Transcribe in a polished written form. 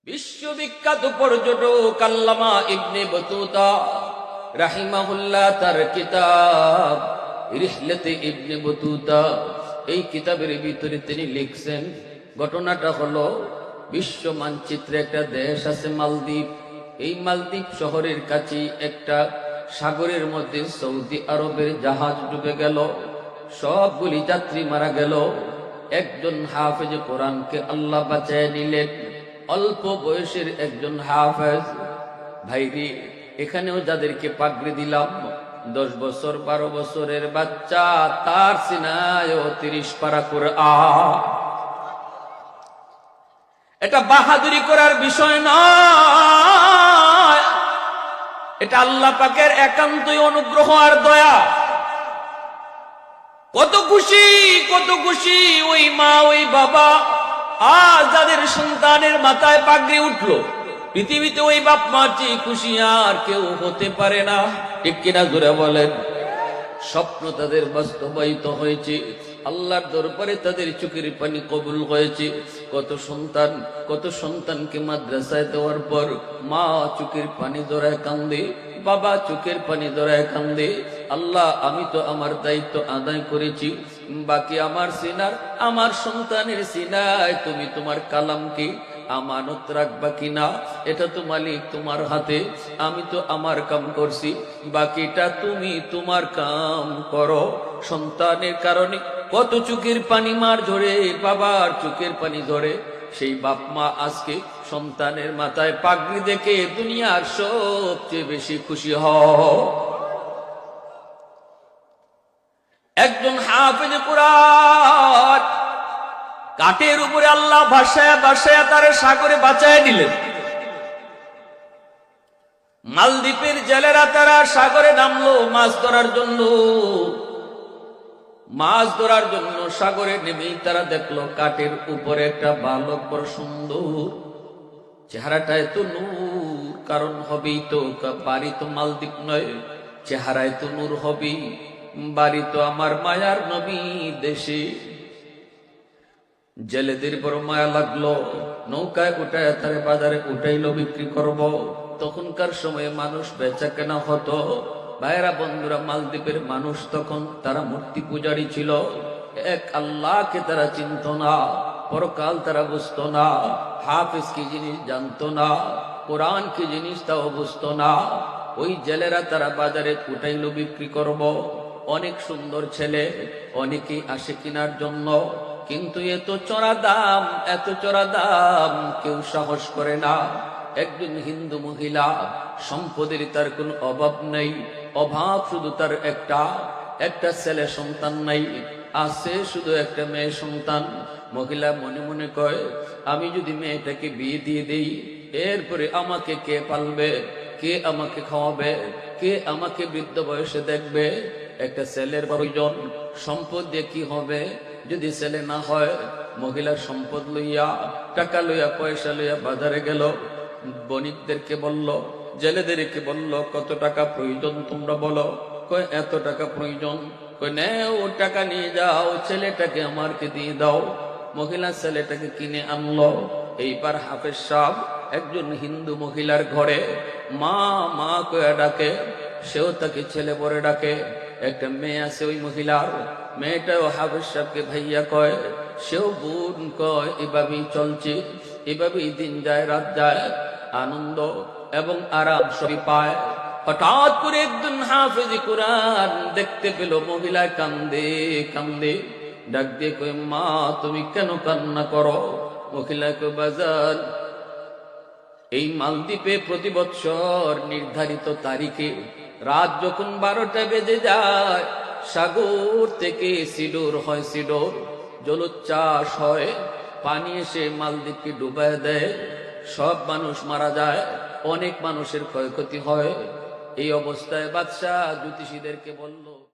বিশ্ববিখ্যাত পর্যটক আল্লামা Ibn Battuta রাহিমাহুল্লাহ তার কিতাব রিহলাতে ইবনে বতুতা এই কিতাবের ভিতরে তিনি লিখছেন, ঘটনাটা হলো বিশ্ব মানচিত্রে একটা দেশ আছে মালদ্বীপ। এই মালদ্বীপ শহরের কাছে একটা সাগরের মধ্যে সৌদি আরবের জাহাজ ডুবে গেল, সবগুলি যাত্রী মারা গেল। একজন হাফেজ কোরআনকে আল্লাহ বাঁচায় নিলেন, অল্প বয়সের একজন হাফেজ। ভাইরি, এখানেও যাদেরকে পাগড়ি দিলাম, 10 বছর 12 বছরের বাচ্চা, তার সিনায় 30 পারা কোরআন। এটা বাহাদুরি করার বিষয় নয়, এটা আল্লাহ পাকের একান্তই অনুগ্রহ আর দয়া। কত খুশি, কত খুশি ওই মা ওই বাবা আজ যাদের সন্তানের মাথায় পাগড়ি উঠলো। পৃথিবীতে ওই বাপ মা চেয়ে খুশি আর কেউ হতে পারে না, ঠিক কিনা জোরে বলেন। স্বপ্ন তাদের বাস্তবায়িত হয়েছে, আল্লাহর দরবারে তাদের চোখের পানি কবুল হয়েছে। কত সন্তানকে মাদ্রাসায় দেওয়ার পর মা চোখের পানি জড়ায় কান্দে, বাবা চোখের পানি জড়ায় কান্দে। আল্লাহ, আমি তো আমার দায়িত্ব আদায় করেছি, বাকি আমার সিনার, আমার সন্তানের সিনায় তুমি তোমার কালামকে আমানত রাখবা কিনা, এটা তো মালিক তোমার হাতে। আমি তো আমার কাম করছি, বাকিটা তুমি তোমার কাম করো। সন্তানের কারণে কত চোখের পানি মার ঝরে, বাবার চোখের পানি ঝরে। সেই বাপ মা আজকে সন্তানের মাথায় পাগড়ি দেখে দুনিয়ার সবচেয়ে বেশি খুশি হয়। একজন হাফেজ কোরআন কাঠের উপরে আল্লাহ ভাসায়া ভাসায়া তারে সাগরে বাঁচায় দিলেন। মালদ্বীপের জেলেরা তারা সাগরে নামলো মাছ ধরার জন্য। মাছ ধরার জন্য সাগরে নেমেই তারা দেখলো কাঠের উপরে একটা বালক, বড় সুন্দর চেহারাটা, এত নূর। কারণ হবেই তো, বাড়ি তো মালদ্বীপ নয়, চেহারায় তো নূর হবেই। বাড়ি তো আমার মায়ার নবী দেশে। জেলেদের বড় মায়া লাগলো, নৌকায় উঠায় তারে বাজারে উঠাইলো বিক্রি করব। তখনকার সময়ে মানুষ বেচা কেনা হতো। ভাইরা বন্ধুরা, মালদ্বীপের মানুষ তখন তারা মূর্তি পূজারী ছিল। এক আল্লাহকে তারা চিনত না, পরকাল তারা বুঝতো না, হাফেজ কি জিনিস জানতো না, কোরআন কি জিনিস তাও বুঝতো না। ওই জেলেরা তারা বাজারে উঠাইলো বিক্রি করব। অনেক সুন্দর ছেলে, অনেকেই আসে কেনার জন্য, কিন্তু এত চড়া দাম, এত চড়া দাম কেউ সাহস করে না। একজন হিন্দু মহিলা, সম্পদের তার কোনো অভাব নেই, অভাব শুধু তার একটা ছেলে সন্তান নাই, আছে শুধু একটা মেয়ে সন্তান। মহিলা মনে মনে কয়, আমি যদি মেয়েটাকে বিয়ে দিয়ে দেই, এরপরে আমাকে কে পালবে, কে আমাকে খাওয়াবে, কে আমাকে বৃদ্ধ বয়সে দেখবে। একটা ছেলের প্রয়োজন, সম্পদ দিয়ে কি হবে যদি ছেলে না হয়। মহিলার সম্পদ লইয়া, টাকা লইয়া, পয়সা লইয়া বাজারে গেল। বণিকদেরকে বলল, জেলেদেরকে বলল, কত টাকা প্রয়োজন তোমরা বলো। কয় এত টাকা প্রয়োজন। কয় নেও, টাকা নিয়ে যাও, ছেলেটাকে আমাকে দিয়ে দাও। মহিলা ছেলেটাকে কিনে আনলো। এইবার হাফেজ সাহেব একজন হিন্দু মহিলার ঘরে মা মা কয়ে ডাকে, সেও তাকে ছেলে বলে ডাকে। একটা মেয়ে আছে ওই মহিলার, মেয়েটাও হাফেজ সাহেবকে ভাইয়া কয়, সেও বোন কয়। এভাবেই চলছে, এভাবেই দিন যায় রাত যায়, আনন্দ এবং আরাম সবই পায়। হঠাৎ করে একজন হাফেজ কোরআন দেখতে পেল মহিলা কান্দে কান্দে, ডাক দিয়ে কয়, মা তুমি কেন কান্না করো? মহিলা কয়, বাজার, এই মালদ্বীপে প্রতি বৎসর নির্ধারিত তারিখে রাত যখন 12টা বেজে যায়, সাগর থেকে সিডোর হয়, সিডোর জলোচ্ছ্বাস হয়, পানি এসে মালদ্বীপকে ডুবায় দেয়, সব মানুষ মারা যায়, অনেক মানুষের ক্ষয়ক্ষতি হয়। এই অবস্থায় বাদশাহ জ্যোতিষীদেরকে বলল,